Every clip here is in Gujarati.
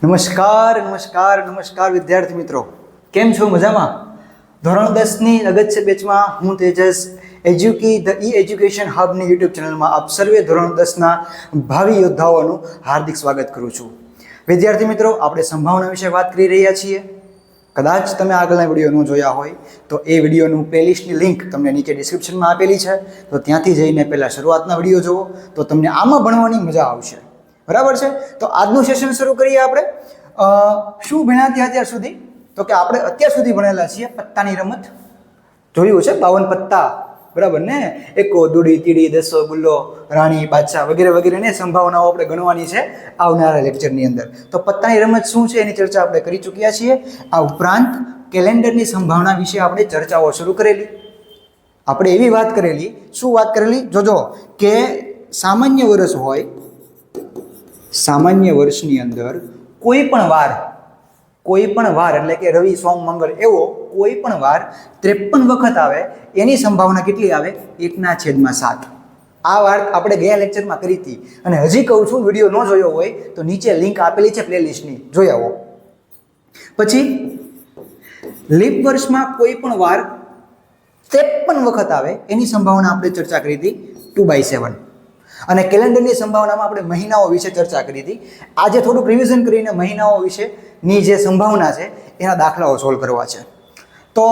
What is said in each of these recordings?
નમસ્કાર નમસ્કાર નમસ્કાર વિદ્યાર્થી મિત્રો, કેમ છો? મજામાં? ધોરણ 10ની અગત્ય બેચમાં હું તેજસ એજ્યુકી ધ ઈ એજ્યુકેશન હબની યુટ્યુબ ચેનલમાં આપ સર્વે ધોરણ 10ના ભાવિ યોદ્ધાઓનું હાર્દિક સ્વાગત કરું છું. વિદ્યાર્થી મિત્રો, આપણે સંભાવના વિશે વાત કરી રહ્યા છીએ. કદાચ તમે આગળના વિડીયો ન જોયા હોય તો એ વિડીયોનું પ્લેલિસ્ટની લિંક તમને નીચે ડિસ્ક્રિપ્શનમાં આપેલી છે, તો ત્યાંથી જઈને પહેલાં શરૂઆતના વિડીયો જુઓ તો તમને આમાં ભણવાની મજા આવશે. બરાબર છે? તો આજનું સેશન શરૂ કરીએ. આપણે શું ભણ્યા ત્યાં અત્યાર સુધી? તો કે આપણે અત્યાર સુધી ભણેલા છીએ પત્તાની રમત. જોયું છે 52 પત્તા, બરાબર ને? એકો, દૂડી, તીડી, દસો, ગુલ્લો, રાણી, બાદશાહ વગેરે વગેરેને સંભાવનાઓ આપણે ગણવાની છે આવનારા લેક્ચરની અંદર. તો પત્તાની રમત શું છે એની ચર્ચા આપણે કરી ચૂક્યા છીએ. આ ઉપરાંત કેલેન્ડરની સંભાવના વિશે આપણે ચર્ચાઓ શરૂ કરેલી. આપણે એવી વાત કરેલી, શું વાત કરેલી? જોજો કે સામાન્ય વર્ષ હોય, સામાન્ય વર્ષની અંદર કોઈ પણ વાર એટલે કે રવિ, સોમ, મંગળ એવો કોઈ પણ વાર 53 વખત આવે એની સંભાવના કેટલી આવે? 1/7. આ વાત આપણે ગયા લેક્ચરમાં કરી હતી અને હજી કહું છું, વિડીયો ન જોયો હોય તો નીચે લિંક આપેલી છે પ્લેલિસ્ટની, જોઈ આવો. પછી લીપ વર્ષમાં કોઈ પણ વાર 53 વખત આવે એની સંભાવના આપણે ચર્ચા કરી હતી 2/7. અને કેલેન્ડરની સંભાવનામાં આપણે મહિનાઓ વિશે ચર્ચા કરી હતી. આજે થોડુંક રિવિઝન કરીને મહિનાઓ વિશેની જે સંભાવના છે એના દાખલાઓ સોલ્વ કરવા છે. તો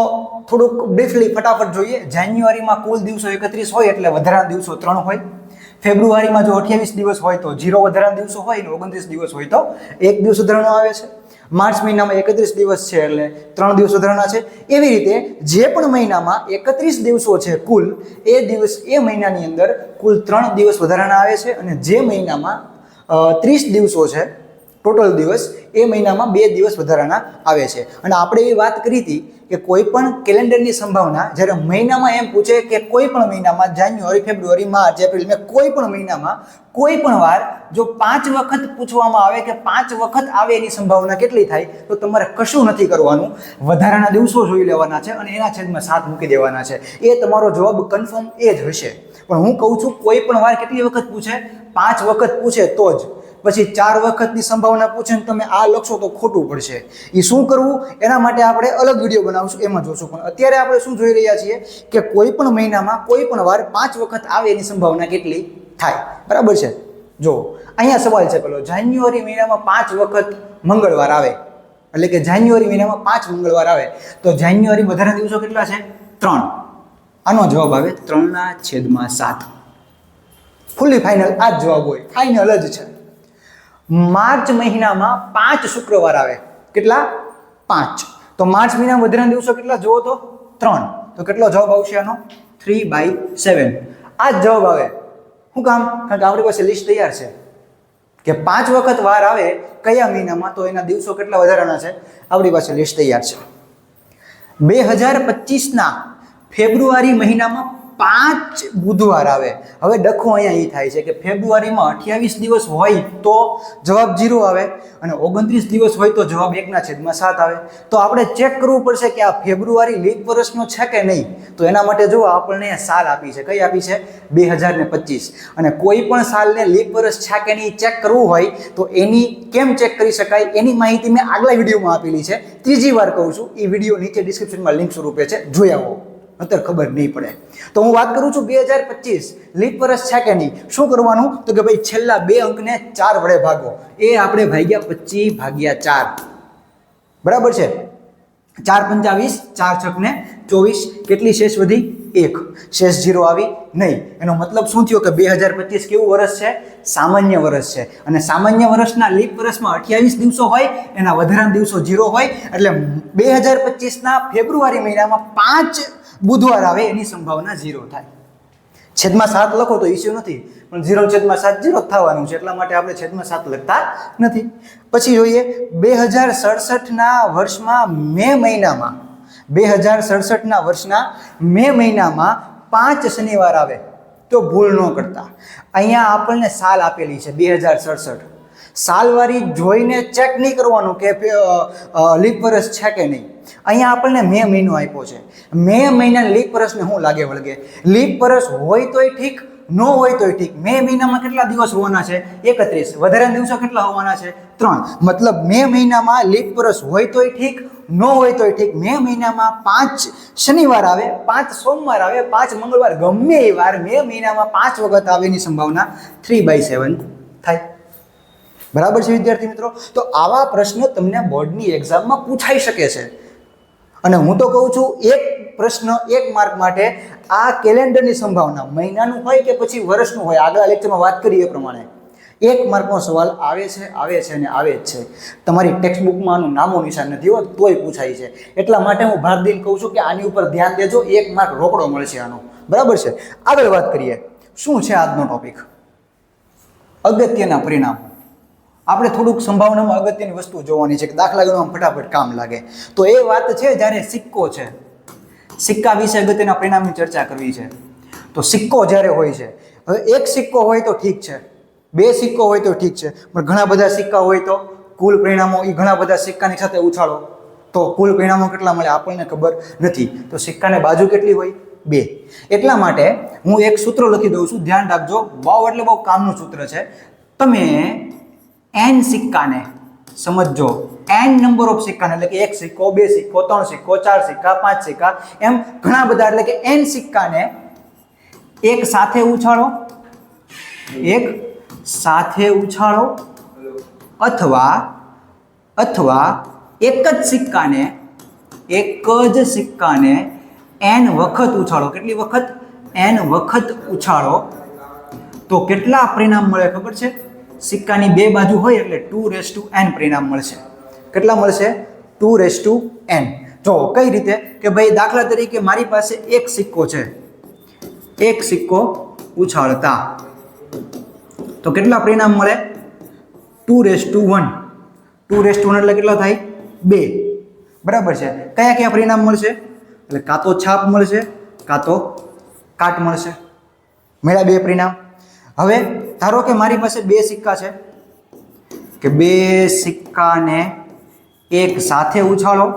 થોડુંક બ્રીફલી ફટાફટ જોઈએ. જાન્યુઆરીમાં કુલ દિવસો 31 હોય એટલે વધારાના દિવસો 3 હોય. ફેબ્રુઆરીમાં જો 28 દિવસ હોય તો 0 વધારાના દિવસો હોય, ને 29 દિવસ હોય તો 1 દિવસ વધારાનો આવે છે. માર્ચ મહિનામાં 31 દિવસ છે એટલે 3 દિવસ વધારાના છે. એવી રીતે જે પણ મહિનામાં 31 દિવસો છે કુલ, એ મહિનાની અંદર કુલ 3 દિવસ વધારાના આવે છે. અને જે મહિનામાં 30 દિવસો છે ટોટલ દિવસ, એ મહિનામાં 2 દિવસ વધારાના આવે છે. અને આપણે એ વાત કરી હતી કે કોઈ પણ કેલેન્ડરની સંભાવના જ્યારે મહિનામાં એમ પૂછે કે કોઈ પણ મહિનામાં જાન્યુઆરી, ફેબ્રુઆરી, માર્ચ, એપ્રિલ મેં કોઈ પણ મહિનામાં કોઈ પણ વાર જો 5 વખત પૂછવામાં આવે કે 5 વખત આવે એની સંભાવના કેટલી થાય, તો તમારે કશું નથી કરવાનું, વધારાના દિવસો જોઈ લેવાના છે અને એના છેદમાં 7 મૂકી દેવાના છે. એ તમારો જવાબ કન્ફર્મ એ જ હશે. પણ હું કહું છું કોઈ પણ વાર કેટલી વખત પૂછે? 5 વખત પૂછે તો જ. પછી 4 વખતની સંભાવના પૂછે ને તમે આ લખશો તો ખોટું પડશે. એ શું કરવું એના માટે આપણે અલગ વિડીયો બનાવશું, એમાં જોશું. પણ અત્યારે આપણે શું જોઈ રહ્યા છીએ કે કોઈ પણ મહિનામાં કોઈ પણ વાર 5 વખત આવે એની સંભાવના કેટલી થાય. બરાબર છે? જો અહીંયા સવાલ છે પેલો, જાન્યુઆરી મહિનામાં 5 વખત મંગળવાર આવે, એટલે કે જાન્યુઆરી મહિનામાં 5 મંગળવાર આવે તો જાન્યુઆરી વધારાના દિવસો કેટલા છે? 3. આનો જવાબ આવે 3/7. ફૂલી ફાઇનલ આ જ જવાબ હોય, ફાઇનલ જ છે. માર્ચ મહિનામાં 5 શુક્રવાર આવે. કેટલા? 5. તો માર્ચ મહિનામાં વધારાના દિવસો કેટલા જુઓ તો? 3. તો કેટલો જવાબ આવશે આનો? 3/7. આ જ જવાબ આવે. શું કામ? કારણ કે આપણી પાસે લિસ્ટ તૈયાર છે કે 5 વખત વાર આવે કયા મહિનામાં, તો એના દિવસો કેટલા વધારાના છે, આપણી પાસે લિસ્ટ તૈયાર છે. 2025ના ફેબ્રુઆરી મહિનામાં 5 બુધવાર આવે. હવે ડખો અહીંયા એ થાય છે કે ફેબ્રુઆરીમાં 28 દિવસ હોય તો જવાબ 0 આવે અને 29 દિવસ હોય તો જવાબ 1/7 આવે. તો આપણે ચેક કરવું પડશે કે આ ફેબ્રુઆરી લીપ વર્ષનો છે કે નહીં. તો એના માટે જો આપણને સાલ આપી છે. કઈ આપી છે? 2025. અને કોઈ પણ સાલને લીપ વર્ષ છે કે નહીં ચેક કરવું હોય તો એની કેમ ચેક કરી શકાય એની માહિતી મેં આગલા વિડીયોમાં આપેલી છે. ત્રીજી વાર કહું છું, એ વિડીયો નીચે ડિસ્ક્રિપ્શનમાં લિંક સ્વરૂપે છે, જોઈ આવો, અત્યારે ખબર નહીં પડે. તો હું વાત કરું છું 2025 લીપ વર્ષ છે કે નહીં. શું કરવાનું? તો કે ભાઈ છેલ્લા 2 અંકને 4 વડે ભાગો. એ આપણે ભાગ્યા 25/4. બરાબર છે? 4 × 25, 4 × 6 ને 24. કેટલી શેષ વધી? 1. શેષ 0 આવી નહીં. એનો મતલબ શું થયો કે 2025 કેવું વર્ષ છે? સામાન્ય વર્ષ છે. અને સામાન્ય વર્ષના લીપ વર્ષમાં 28 દિવસો હોય, એના વધારાના દિવસો 0 હોય. એટલે 2025ના ફેબ્રુઆરી મહિનામાં 5 બુધવાર આવે એની સંભાવના 0 થાય. છેદમાં 7 લખો તો ઇસ્યુ નથી, પણ 0/7 0 થવાનું છે, એટલા માટે આપણે છેદમાં 7 લખતા નથી. પછી જોઈએ 2067ના વર્ષમાં મે મહિનામાં, 2067ના વર્ષના મે મહિનામાં 5 શનિવાર આવે તો ભૂલ ન કરતા. અહીંયા આપણને સાલ આપેલી છે 2067. સાલવારી જોઈને ચેક નહીં કરવાનું કે લીપ વર્ષ છે કે નહીં. અહીંયા આપણને મે મહિનો આપ્યો છે. મે મહિના લીપ વર્ષને શું લાગે વળગે? લીપ વર્ષ હોય તોય ઠીક, ન હોય તોય ઠીક. મે મહિનામાં કેટલા દિવસ હોવાના છે? 31. વધારાના દિવસો કેટલા હોવાના છે? 3. મતલબ મે મહિનામાં લીપ વર્ષ હોય તોય ઠીક, ન હોય તોય ઠીક. મે મહિનામાં 5 શનિવાર આવે, 5 સોમવાર આવે, 5 મંગળવાર, ગમે એ વાર મે મહિનામાં 5 વખત આવે એની સંભાવના 3/7 થાય. બરાબર છે વિદ્યાર્થી મિત્રો? તો આવા પ્રશ્નો તમને બોર્ડની એક્ઝામમાં પૂછાઈ શકે છે. અને હું તો કહું છું એક પ્રશ્ન 1 માર્ક માટે આ કેલેન્ડરની સંભાવના મહિનાનું હોય કે પછી વર્ષનું હોય, આગલા લેક્ચરમાં વાત કરી એ પ્રમાણે 1 માર્કનો સવાલ આવે છે અને આવે જ છે. તમારી ટેક્સ્ટ બુકમાં આનું નામો નિશાન નથી હોત તોય પૂછાય છે. એટલા માટે હું ભાર દઈને કહું છું કે આની ઉપર ધ્યાન દેજો, 1 માર્ક રોકડો મળશે આનો. બરાબર છે? આગળ વાત કરીએ. શું છે આજનો ટોપિક? અગત્યના પરિણામો. આપણે થોડુંક સંભાવનામાં અગત્યની વસ્તુ જોવાની છે કે દાખલા ગણવામાં ફટાફટ કામ લાગે. તો એ વાત છે જ્યારે સિક્કો છે, સિક્કા વિશે અગત્યના પરિણામની ચર્ચા કરવી છે. તો સિક્કો જ્યારે હોય છે, હવે એક સિક્કો હોય તો ઠીક છે, 2 સિક્કો હોય તો ઠીક છે, પણ ઘણા બધા સિક્કા હોય તો કુલ પરિણામો એ ઘણા બધા સિક્કાની સાથે ઉછાળો તો કુલ પરિણામો કેટલા મળે આપણને ખબર નથી. તો સિક્કાને બાજુ કેટલી હોય? 2. એટલા માટે હું એક સૂત્ર લખી દઉં છું, ધ્યાન રાખજો. બહુ એટલે બહુ કામનું સૂત્ર છે. તમે n સિક્કાને સમજો, n નંબર ઓફ સિક્કાને, એટલે કે 1 સિક્કો, 2 સિક્કો, 3 સિક્કો, 4 સિક્કા, 5 સિક્કા, એમ ઘણા બધા, એટલે કે n સિક્કાને એક સાથે ઉછાળો, અથવા એક જ સિક્કાને n વખત ઉછાળો. કેટલી વખત? n વખત ઉછાળો તો કેટલા પરિણામ મળે ખબર છે? સિક્કાની 2 બાજુ હોય એટલે 2n પરિણામ મળશે. કેટલા મળશે? 2n. જો કઈ રીતે કે ભાઈ દાખલા તરીકે મારી પાસે એક સિક્કો છે, એક સિક્કો ઉછાળતા તો કેટલા પરિણામ મળે? 2:1. 2:1 એટલે કેટલા થાય? 2. બરાબર છે? કયા કયા પરિણામ મળશે? એટલે કાં તો છાપ મળશે, કાં તો કાટ મળશે. મળ્યા 2 પરિણામ. હવે ધારો કે મારી પાસે 2 સિક્કા છે, કે 2 સિક્કાને એક સાથે ઉછાળો,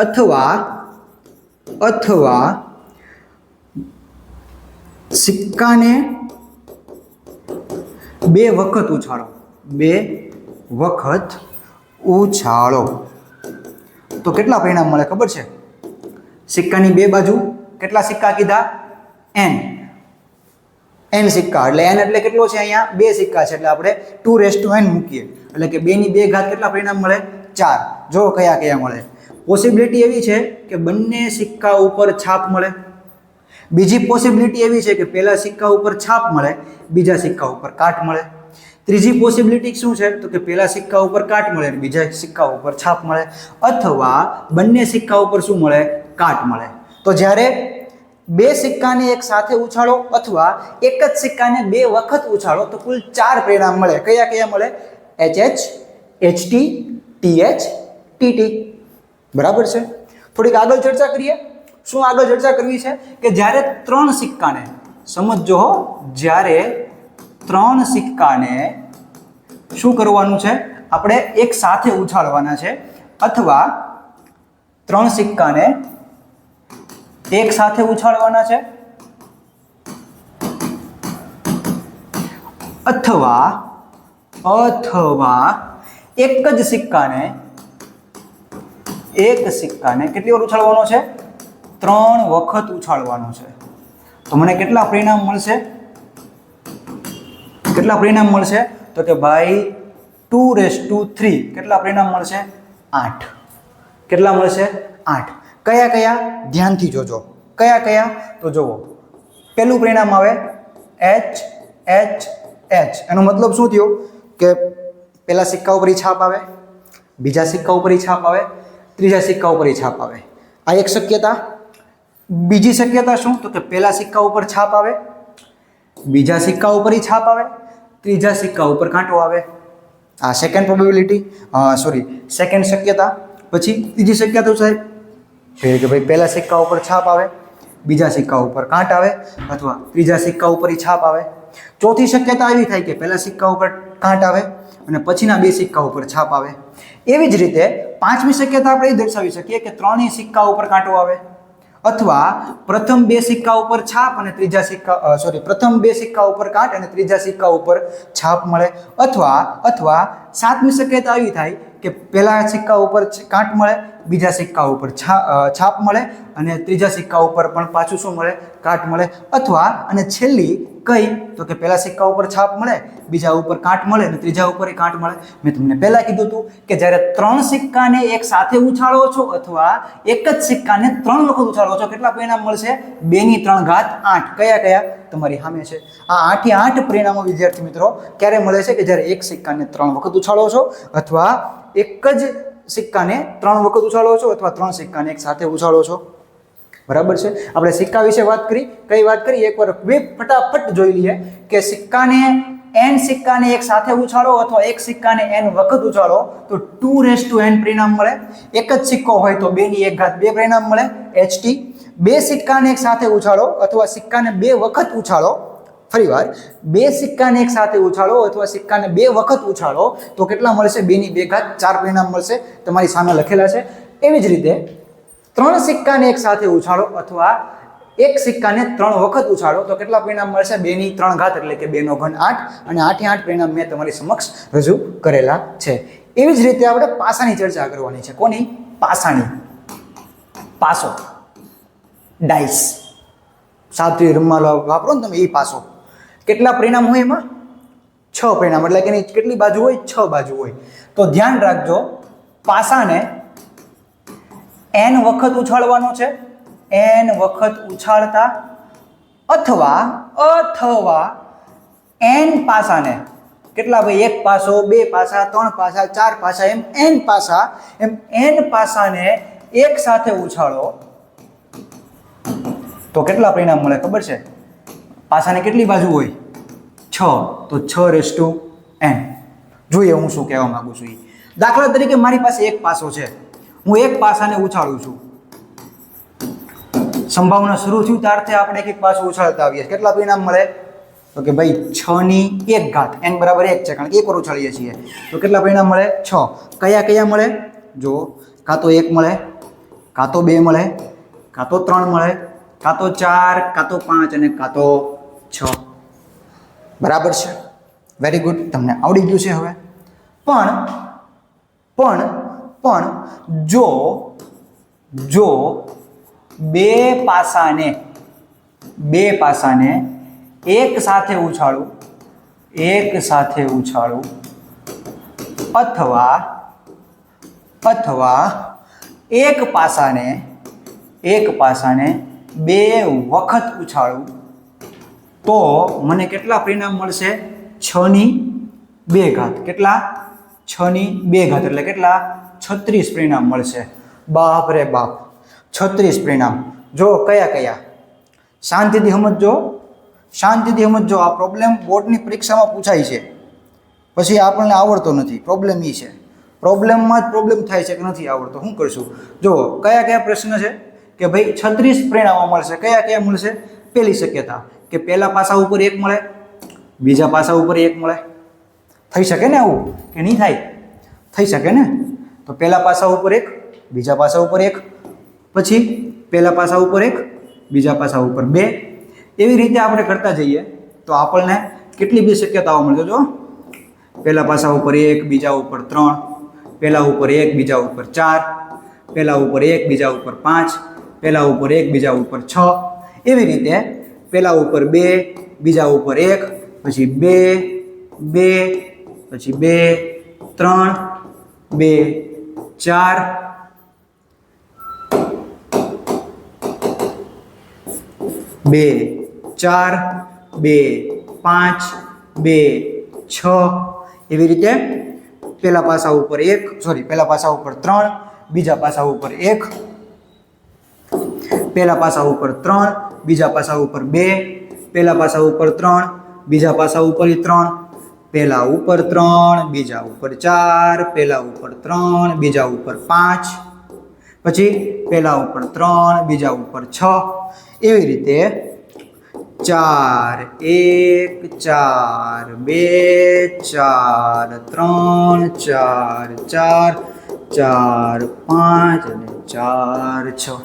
અથવા સિક્કાને 2 વખત ઉછાળો, 2 વખત ઉછાળો તો કેટલા પરિણામ મળે ખબર છે? સિક્કાની 2 બાજુ કેટલા સિક્કા કીધા? n સિક્કા, એટલે n એટલે કેટલો છે? અહીંયા 2 સિક્કા છે એટલે આપણે 2n મૂકીએ એટલે કે 2 ની 2 ઘાત કેટલા પરિણામ મળે? 4. જો કયા કયા મળે? પોસિબિલિટી એવી છે કે બંને સિક્કા ઉપર છાપ મળે. બીજી પોસિબિલિટી એવી છે કે પહેલા સિક્કા ઉપર છાપ મળે, બીજા સિક્કા ઉપર કાટ મળે. ત્રીજી પોસિબિલિટી શું છે? તો કે પહેલા સિક્કા ઉપર કાટ મળે અને બીજા સિક્કા ઉપર છાપ મળે, અથવા બંને સિક્કા ઉપર શું મળે? કાટ મળે. તો જ્યારે 2 સિક્કાને એક સાથે ઉછાળો અથવા એક જ સિક્કાને 2 વખત ઉછાળો તો કુલ 4 પરિણામ મળે. કયા કયા મળે? HH, HT, TH, TT. બરાબર છે? થોડીક આગળ ચર્ચા કરીએ. શું આગળ ચર્ચા કરવી છે? કે જ્યારે 3 સિક્કાને, સમજો, જ્યારે 3 સિક્કાને શું કરવાનું છે? આપણે એક સાથે ઉછાળવાના છે, અથવા 3 સિક્કાને એક સાથે ઉછાળવાના છે, અથવા એક સિક્કાને કેટલી વાર ઉછાળવાનો છે? 3 વખત ઉછાળવાનો છે. તો મને કેટલા પરિણામ મળશે? તો કે ભાઈ 2:3. કેટલા પરિણામ મળશે? 8. કેટલા મળશે? 8. કયા કયા? ધ્યાનથી જોજો. કયા? તો જુઓ, પહેલું પરિણામ આવે H. એનો મતલબ શું થયો? કે પહેલા સિક્કા ઉપર છાપ આવે, બીજા સિક્કા ઉપર છાપ આવે, ત્રીજા સિક્કા ઉપર છાપ આવે. આ એક શક્યતા. બીજી શક્યતા શું? તો કે પહેલા સિક્કા ઉપર છાપ આવે, બીજા સિક્કા ઉપર છાપ આવે, ત્રીજા સિક્કા ઉપર કાંટો આવે. આ સેકન્ડ શક્યતા. પછી ત્રીજી શક્યતા સાહેબ કે ભાઈ પહેલા સિક્કા ઉપર છાપ આવે, બીજા સિક્કા ઉપર કાંટ આવે, અથવા ત્રીજા સિક્કા ઉપર છાપ આવે. ચોથી શક્યતા એવી થાય કે પહેલા સિક્કા ઉપર કાંટ આવે અને પછીના 2 સિક્કા ઉપર છાપ આવે. એવી જ રીતે પાંચમી શક્યતા આપણે એ દર્શાવી શકીએ કે 3 સિક્કા ઉપર કાંટો આવે, અથવા પ્રથમ બે સિક્કા ઉપર છાપ અને ત્રીજા સિક્કા પ્રથમ બે સિક્કા ઉપર કાટ અને ત્રીજા સિક્કા ઉપર છાપ મળે, અથવા સાતમી શક્યતા આવી થાય કે પહેલા સિક્કા ઉપર કાટ મળે, બીજા સિક્કા ઉપર છાપ મળે અને ત્રીજા સિક્કા ઉપર પણ પાછું શું મળે? કાટ મળે. અથવા અને છેલ્લી કઈ તો કે પહેલા સિક્કા ઉપર છાપ મળે, બીજા ઉપર કાટ મળે અને ત્રીજા ઉપર કાટ મળે. મેં તમને પહેલા કીધું હતું કે જ્યારે 3 સિક્કાને એક સાથે ઉછાળો છો અથવા એક જ સિક્કાને 3 વખત ઉછાળો છો, કેટલા પરિણામ મળશે? 2⁰8. કયા તમારી સામે છે. આ 8 પરિણામો વિદ્યાર્થી મિત્રો ક્યારે મળે છે? કે જ્યારે એક સિક્કાને 3 વખત ઉછાળો છો અથવા એક જ સિક્કાને 3 વખત ઉછાળો છો અથવા 3 સિક્કાને એક સાથે ઉછાળો છો. બરાબર છે. આપણે સિક્કા વિશે વાત કરી. કઈ વાત કરી? એકવાર ફટાફટ જોઈ લઈએ કે n સિક્કાને એક સાથે ઉછાળો અથવા એક સિક્કાને n વખત ઉછાળો તો 2n પરિણામ મળે. એક જ સિક્કો હોય તો 2 પરિણામ મળે, HT. 2 સિક્કાને એક સાથે ઉછાળો અથવા સિક્કાને 2 વખત ઉછાળો, ફરીવાર 2 સિક્કાને એક સાથે ઉછાળો અથવા સિક્કાને 2 વખત ઉછાળો તો કેટલા મળશે? 2 4 પરિણામ મળશે. તમારી સામે લખેલા છે. એવી જ રીતે 3 સિક્કાને એક સાથે ઉછાળો અથવા એક સિક્કાને 3 વખત ઉછાળો તો કેટલા પરિણામ મળશે? 2⁻³ એટલે કે 2⁻8 અને 8 પરિણામ મેં તમારી સમક્ષ રજૂ કરેલા છે. એવી જ રીતે આપણે પાસાની ચર્ચા કરવાની છે. કોની? પાસાની. પાસો, ડાઈસ, સાતરી રમવા વાપરો ને તમે, એ પાસો. કેટલા પરિણામ હોય એમાં? 6 પરિણામ. એટલે કે એની કેટલી બાજુ હોય? 6 બાજુ હોય. તો ધ્યાન રાખજો, પાસાને n વખત ઉછાળવાનો છે, n વખત ઉછાળતા અથવા n પાસાને કેટલા ભાઈ? 1 પાસો, 2 પાસા, 3 પાસા, 4 પાસા, એમ n પાસાને એક સાથે ઉછાળો તો કેટલા પરિણામ મળે ખબર છે? પાસાને કેટલી બાજુ હોય? 6. તો 6n. જોઈએ હું શું કહેવા માંગુ છું. દાખલા તરીકે મારી પાસે એક પાસો છે, હું એક પાસાને ઉછાળું છું. સંભાવના શરૂ થયું ત્યારથી આપણે એક પાસો ઉછાળતા આવીએ. કેટલા પરિણામ મળે? તો કે ભાઈ 6⁻1. n બરાબર 1 છે કારણ કે એક વાર ઉછાળીએ છીએ. તો કેટલા પરિણામ મળે? 6. કયા મળે? જો કાં તો 1 મળે, કાં તો 2 મળે, કાં તો 3 મળે, કાં તો 4, કાં તો 5 અને કાં તો 6. બરાબર છે. Very good. તમને આવડી ગયું છે હવે. પણ જો બે પાસાને એક સાથે ઉછાળું અથવા એક પાસાને 2 વખત ઉછાળું તો મને કેટલા પરિણામ મળશે? 6⁻2. કેટલા? 6⁻2 એટલે કેટલા? 36 પરિણામ મળશે. બાપ રે બાપ, 36 પરિણામ. જો કયા? શાંતિથી સમજો. આ પ્રોબ્લેમ બોર્ડની પરીક્ષામાં પૂછાય છે, પછી આપણને આવડતો નથી. પ્રોબ્લેમ એ છે, પ્રોબ્લેમમાં જ પ્રોબ્લેમ થાય છે કે નથી આવડતો. શું કરશું? જો કયા પ્રશ્ન છે કે ભાઈ 36 પરિણામો મળશે. કયા મળશે? પહેલી શક્યતા કે પહેલા પાસા ઉપર 1 મળે, બીજા પાસા ઉપર 1 મળે. થઈ શકે ને આવું કે નહીં થાય? થઈ શકે ને. તો પહેલા પાસા ઉપર 1, બીજા પાસા ઉપર 1, પછી પહેલા પાસા ઉપર 1, બીજા પાસા ઉપર 2. એવી રીતે આપણે કરતા જઈએ તો આપણને કેટલી બી શક્યતાઓ મળશે. જો પહેલા પાસા ઉપર 1, બીજા ઉપર 3, પહેલા ઉપર 1, બીજા ઉપર 4, પહેલા ઉપર 1, બીજા ઉપર 5, પહેલા ઉપર 1, બીજા ઉપર 6. એવી રીતે પહેલા ઉપર 2, બીજા ઉપર 1, પછી 2, પછી 2, 3, 2, 4, 2, 4, 2, 5, 2, 6. એવી રીતે પહેલા પાસા ઉપર 3, બીજા પાસા ઉપર 1, પહેલા પાસા ઉપર 3, બીજા પાસા ઉપર 2, પહેલા પાસા ઉપર 3, બીજા પાસા ઉપર 3, પહેલા ઉપર 3, બીજા ઉપર 4, પહેલા ઉપર 3, બીજા ઉપર 5, પછી પહેલા ઉપર 3, બીજા ઉપર 6. એવી રીતે 4, 1, 4, 2, 4, 3, 4, 4, 4, 5 અને 4, 6.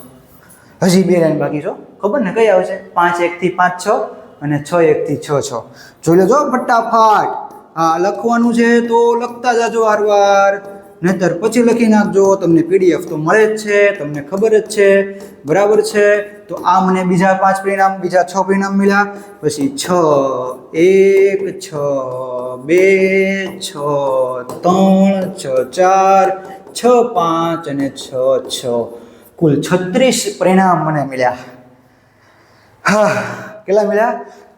હજી 2 લાઈન બાકી છો, ખબર ને કઈ આવશે? 5 1 થી 5 6 અને 6 1 થી 6 6. જોઈ લેજો ફટાફટ. હા, લખવાનું છે તો લખતા જાજો વારવાર, નહીતર પછી લખી નાખજો. તમને પીડીએફ તો મળે જ છે, તમને ખબર જ છે, બરાબર છે. તો આ મને બીજા 5 પરિણામ, બીજા 6 પરિણામ મળ્યા. પછી 6 1 6 2 6 3 6 4 6 5 અને 6 6, કુલ 36 પરિણામ મને મળ્યા. હા, કેટલા મળ્યા?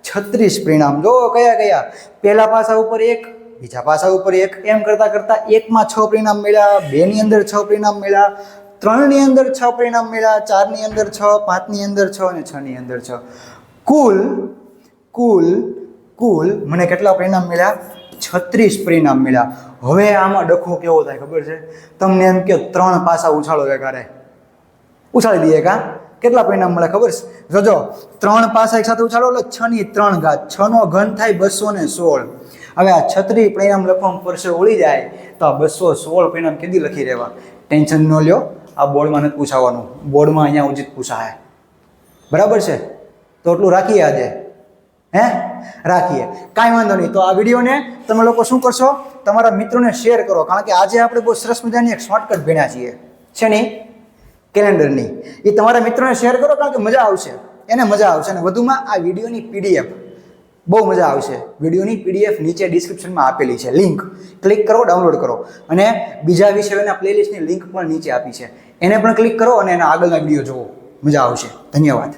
36 પરિણામ. જો કયા કયા? પહેલા પાસા ઉપર 1, બીજા પાસા ઉપર 1, એમ કરતા કરતા 1 માં 6 પરિણામ મળ્યા, 2 ની અંદર 6 પરિણામ મળ્યા, 3 ની અંદર 6 પરિણામ મળ્યા, 4 ની અંદર 6, 5 ની અંદર 6 અને 6 ની અંદર 6. કુલ કુલ કુલ મને કેટલા પરિણામ મળ્યા? 36 પરિણામ મળ્યા. હવે આમાં ડખો કેવો થાય ખબર છે? તમને એમ કે 3 પાસા ઉછાળો એકારે, ઉછાળી દઈએ કા? કેટલા પરિણામ મળે ખબર છે? જોજો, 3 પાસા એક સાથે ઉછાળો એટલે 6 ની 3 ઘાત, 6 નો ઘન થાય 216. હવે આ 36 પરિણામ લખવામાં પરસે ઓળી જાય તો આ 216 પરિણામ કેદી લખી રહેવા? ટેન્શન ન લ્યો, આ બોર્ડમાં નથી પૂછાવાનું, બોર્ડમાં અહીંયા ઉચિત પૂછાય, બરાબર છે? તો એટલું રાખીએ આજે, હે? રાખીએ, કાંઈ વાંધો નહીં. તો આ વિડીયોને તમે લોકો શું કરશો? તમારા મિત્રોને શેર કરો, કારણ કે આજે આપણે બહુ સરસ મજાની એક શોર્ટકટ ભણ્યા છીએ. છે નહીં? કેલેન્ડરની. એ તમારા મિત્રોને શેર કરો, કારણ કે મજા આવશે, એને મજા આવશે. અને વધુમાં આ વિડીયોની પીડીએફ બહુ મજા આવશે. વિડીયોની પીડીએફ નીચે ડિસ્ક્રિપ્શનમાં આપેલી છે, લિંક ક્લિક કરો, ડાઉનલોડ કરો. અને બીજા વિષયોના પ્લેલિસ્ટની લિંક પણ નીચે આપી છે, એને પણ ક્લિક કરો અને એના આગળના વિડીયો જુઓ, મજા આવશે. ધન્યવાદ.